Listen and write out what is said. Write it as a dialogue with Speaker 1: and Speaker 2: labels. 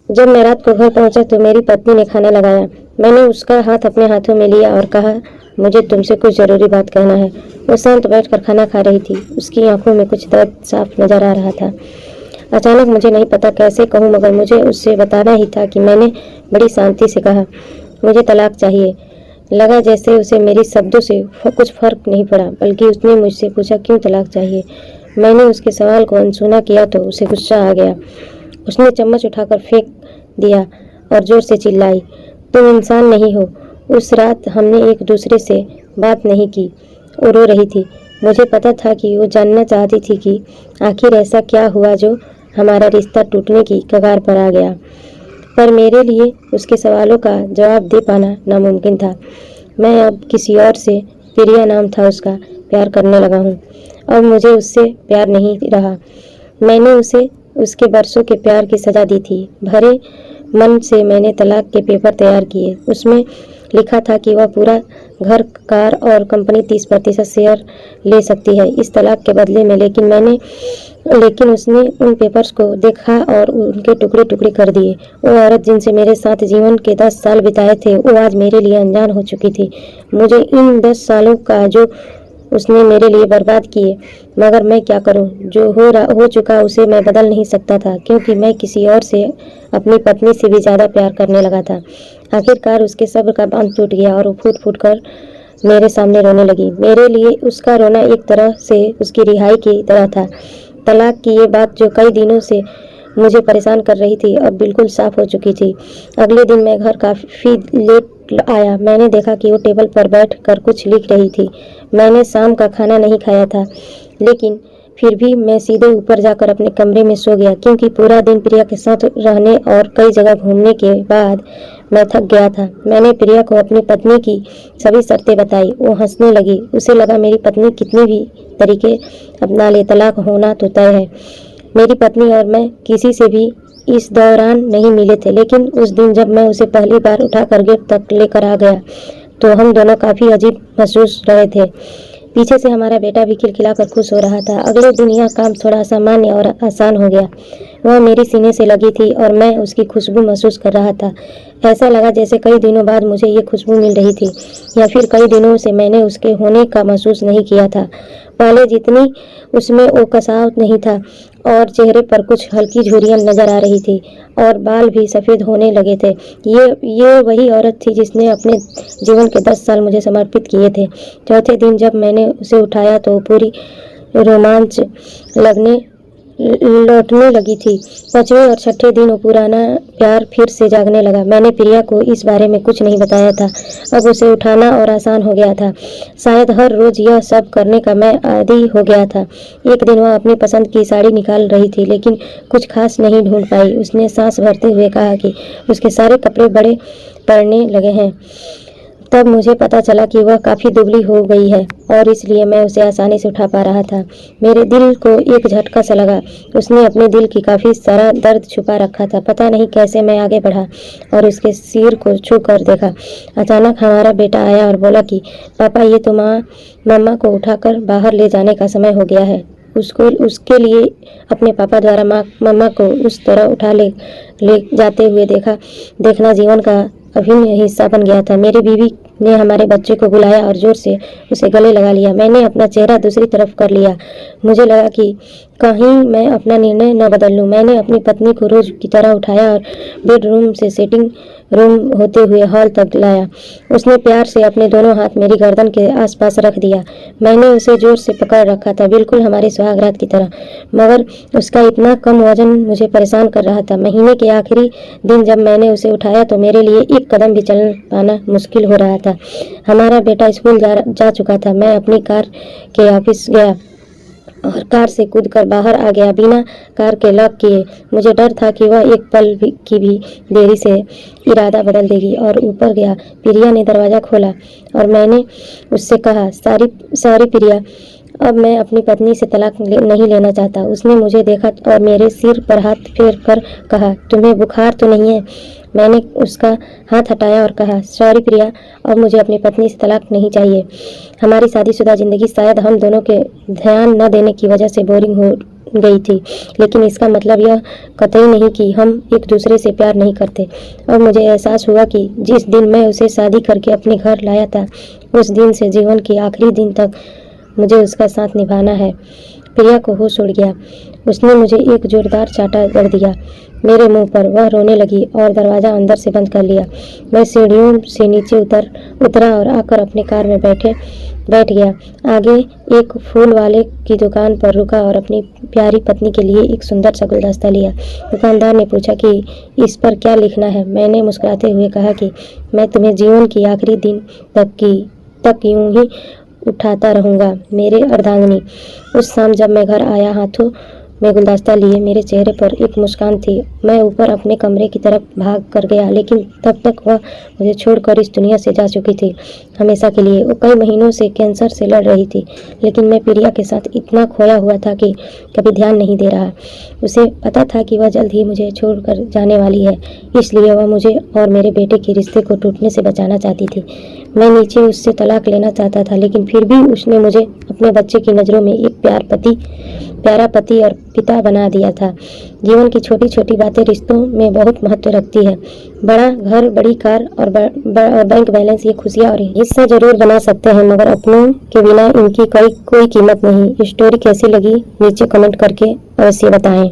Speaker 1: जब मैं रात को घर पहुंचा तो मेरी पत्नी ने खाना लगाया। मैंने उसका हाथ अपने हाथों में लिया और कहा, मुझे तुमसे कुछ जरूरी बात कहना है। वो शांत बैठकर खाना खा रही थी। उसकी आंखों में कुछ दर्द साफ नजर आ रहा था। अचानक मुझे नहीं पता कैसे कहूँ, मगर मुझे उससे बताना ही था कि मैंने बड़ी शांति से कहा, मुझे तलाक चाहिए। लगा जैसे उसे मेरी शब्दों से कुछ फर्क नहीं पड़ा, बल्कि उसने मुझसे पूछा, क्यों तलाक चाहिए। मैंने उसके सवाल को अनसुना किया तो उसे गुस्सा आ गया। उसने चम्मच उठाकर फेंक दिया और जोर से चिल्लाई, तुम इंसान नहीं हो। उस रात हमने एक दूसरे से बात नहीं की। वो रो रही थी। मुझे पता था कि वो जानना चाहती थी कि आखिर ऐसा क्या हुआ जो हमारा रिश्ता टूटने की कगार पर आ गया। पर मेरे लिए उसके सवालों का जवाब दे पाना नामुमकिन था। मैं अब किसी और से, प्रिया नाम था उसका, प्यार करने लगा हूँ। अब मुझे उससे प्यार नहीं रहा। मैंने उसे उसके बरसों के प्यार की सजा दी थी। भरे मन से मैंने तलाक के पेपर तैयार किए। उसमें लिखा था कि वह पूरा घर, कार और कंपनी 30% शेयर ले सकती है इस तलाक के बदले में। लेकिन उसने उन पेपर्स को देखा और उनके टुकड़े टुकड़े कर दिए। वो औरत जिनसे मेरे साथ जीवन के 10 साल बिताए थे, वो आज मेरे लिए अनजान हो चुकी थी। मुझे इन 10 सालों का जो उसने मेरे लिए बर्बाद किए, मगर मैं क्या करूं? जो हो चुका उसे मैं बदल नहीं सकता था, क्योंकि मैं किसी और से, अपनी पत्नी से भी ज़्यादा प्यार करने लगा था। आखिरकार उसके सब्र का बांध टूट गया और वो फूट फूट कर मेरे सामने रोने लगी। मेरे लिए उसका रोना एक तरह से उसकी रिहाई की तरह था। तलाक की ये बात जो कई दिनों से मुझे परेशान कर रही थी, अब बिल्कुल साफ हो चुकी थी। अगले दिन मैं घर काफ़ी लेट आया। मैंने देखा कि वो टेबल पर बैठ कर कुछ लिख रही थी। मैंने शाम का खाना नहीं खाया था, लेकिन फिर भी मैं सीधे ऊपर जाकर अपने कमरे में सो गया, क्योंकि पूरा दिन प्रिया के साथ रहने और कई जगह घूमने के बाद मैं थक गया था। मैंने प्रिया को अपनी पत्नी की सभी शर्तें बताई। वो हंसने लगी। उसे लगा मेरी पत्नी कितनी भी तरीके अपना ले, तलाक होना तो तय है। मेरी पत्नी और मैं किसी से भी इस दौरान नहीं मिले थे, लेकिन उस दिन जब मैं उसे पहली बार उठाकर गेट तक लेकर आ गया तो हम दोनों काफ़ी अजीब महसूस रहे थे। पीछे से हमारा बेटा भी खिलखिलाकर खुश हो रहा था। अगले दिन यह काम थोड़ा सामान्य और आसान हो गया। वह मेरी सीने से लगी थी और मैं उसकी खुशबू महसूस कर रहा था। ऐसा लगा जैसे कई दिनों बाद मुझे ये खुशबू मिल रही थी, या फिर कई दिनों से मैंने उसके होने का महसूस नहीं किया था। पहले जितनी उसमें वो कसाव नहीं था, और चेहरे पर कुछ हल्की झुर्रियां नजर आ रही थी, और बाल भी सफ़ेद होने लगे थे। ये वही औरत थी जिसने अपने जीवन के 10 साल मुझे समर्पित किए थे। चौथे दिन जब मैंने उसे उठाया तो वो पूरी रोमांच लौटने लगी थी। 5वें और 6ठे दिन वो पुराना प्यार फिर से जागने लगा। मैंने प्रिया को इस बारे में कुछ नहीं बताया था। अब उसे उठाना और आसान हो गया था। शायद हर रोज यह सब करने का मैं आदी हो गया था। एक दिन वह अपनी पसंद की साड़ी निकाल रही थी, लेकिन कुछ खास नहीं ढूंढ पाई। उसने सांस भरते हुए कहा कि उसके सारे कपड़े बड़े पड़ने लगे हैं। तब मुझे पता चला कि वह काफ़ी दुबली हो गई है, और इसलिए मैं उसे आसानी से उठा पा रहा था। मेरे दिल को एक झटका सा लगा। उसने अपने दिल की काफ़ी सारा दर्द छुपा रखा था। पता नहीं कैसे मैं आगे बढ़ा और उसके सिर को छू कर देखा। अचानक हमारा बेटा आया और बोला कि पापा, ये तो मम्मा को उठाकर बाहर ले जाने का समय हो गया है। उसके लिए अपने पापा द्वारा मम्मा को उस तरह उठा ले जाते हुए देखना जीवन का अभिन्न हिस्सा बन गया था। मेरी बीवी ने हमारे बच्चे को बुलाया और जोर से उसे गले लगा लिया। मैंने अपना चेहरा दूसरी तरफ कर लिया। मुझे लगा कि कहीं मैं अपना निर्णय न बदल लूं। मैंने अपनी पत्नी को रोज की तरह उठाया और बेडरूम से सिटिंग रूम होते हुए हॉल तक लाया। उसने प्यार से अपने दोनों हाथ मेरी गर्दन के आसपास रख दिया। मैंने उसे जोर से पकड़ रखा था, बिल्कुल हमारी सुहागरात की तरह, मगर उसका इतना कम वजन मुझे परेशान कर रहा था। महीने के आखिरी दिन जब मैंने उसे उठाया तो मेरे लिए एक कदम भी चल पाना मुश्किल हो रहा था। हमारा बेटा स्कूल जा चुका था। मैं अपनी कार के ऑफिस गया और कार से कूदकर बाहर आ गया, बिना कार के लॉक किए। मुझे डर था कि वह एक पल की भी देरी से इरादा बदल देगी और ऊपर गया। प्रिया ने दरवाज़ा खोला और मैंने उससे कहा, सॉरी प्रिया, अब मैं अपनी पत्नी से तलाक नहीं लेना चाहता। उसने मुझे देखा और मेरे सिर पर हाथ फेर कर कहा, तुम्हें बुखार तो नहीं है? मैंने उसका हाथ हटाया और कहा, सॉरी प्रिया, अब मुझे अपनी पत्नी से तलाक नहीं चाहिए। हमारी शादीशुदा जिंदगी शायद हम दोनों के ध्यान न देने की वजह से बोरिंग हो गई थी, लेकिन इसका मतलब यह कतई नहीं कि हम एक दूसरे से प्यार नहीं करते। अब मुझे एहसास हुआ कि जिस दिन मैं उसे शादी करके अपने घर लाया था, उस दिन से जीवन के आखिरी दिन तक मुझे उसका साथ निभाना है। प्रिया को होश उड़ गया। उसने मुझे एक जोरदार चांटा जड़ दिया मेरे मुंह पर। वह रोने लगी और दरवाज़ा अंदर से बंद कर लिया। मैं सीढ़ियों से नीचे उतरा और आकर अपने कार में बैठ गया। आगे एक फूल वाले की दुकान पर रुका और अपनी प्यारी पत्नी के लिए एक सुंदर सा गुलदस्ता लिया। दुकानदार ने पूछा कि इस पर क्या लिखना है। मैंने मुस्कुराते हुए कहा कि मैं तुम्हें जीवन की आखिरी दिन तक यूं ही उठाता रहूँगा, मेरे अर्धांगिनी। उस शाम जब मैं घर आया, हाथों में गुलदस्ता लिए, मेरे चेहरे पर एक मुस्कान थी। मैं ऊपर अपने कमरे की तरफ भाग कर गया, लेकिन तब तक वह मुझे छोड़कर इस दुनिया से जा चुकी थी, हमेशा के लिए। वो कई महीनों से कैंसर से लड़ रही थी, लेकिन मैं प्रिया के साथ इतना खोया हुआ था कि कभी ध्यान नहीं दे रहा। उसे पता था कि वह जल्द ही मुझे छोड़कर जाने वाली है, इसलिए वह मुझे और मेरे बेटे के रिश्ते को टूटने से बचाना चाहती थी। मैं नीचे उससे तलाक लेना चाहता था, लेकिन फिर भी उसने मुझे अपने बच्चे की नज़रों में एक प्यारा पति और पिता बना दिया था। जीवन की छोटी छोटी बातें रिश्तों में बहुत महत्व रखती है। बड़ा घर, बड़ी कार और बैंक बैलेंस ये खुशियाँ और हिस्सा जरूर बना सकते हैं, मगर अपनों के बिना इनकी कोई कीमत नहीं। स्टोरी कैसी लगी नीचे कमेंट करके अवश्य बताएं।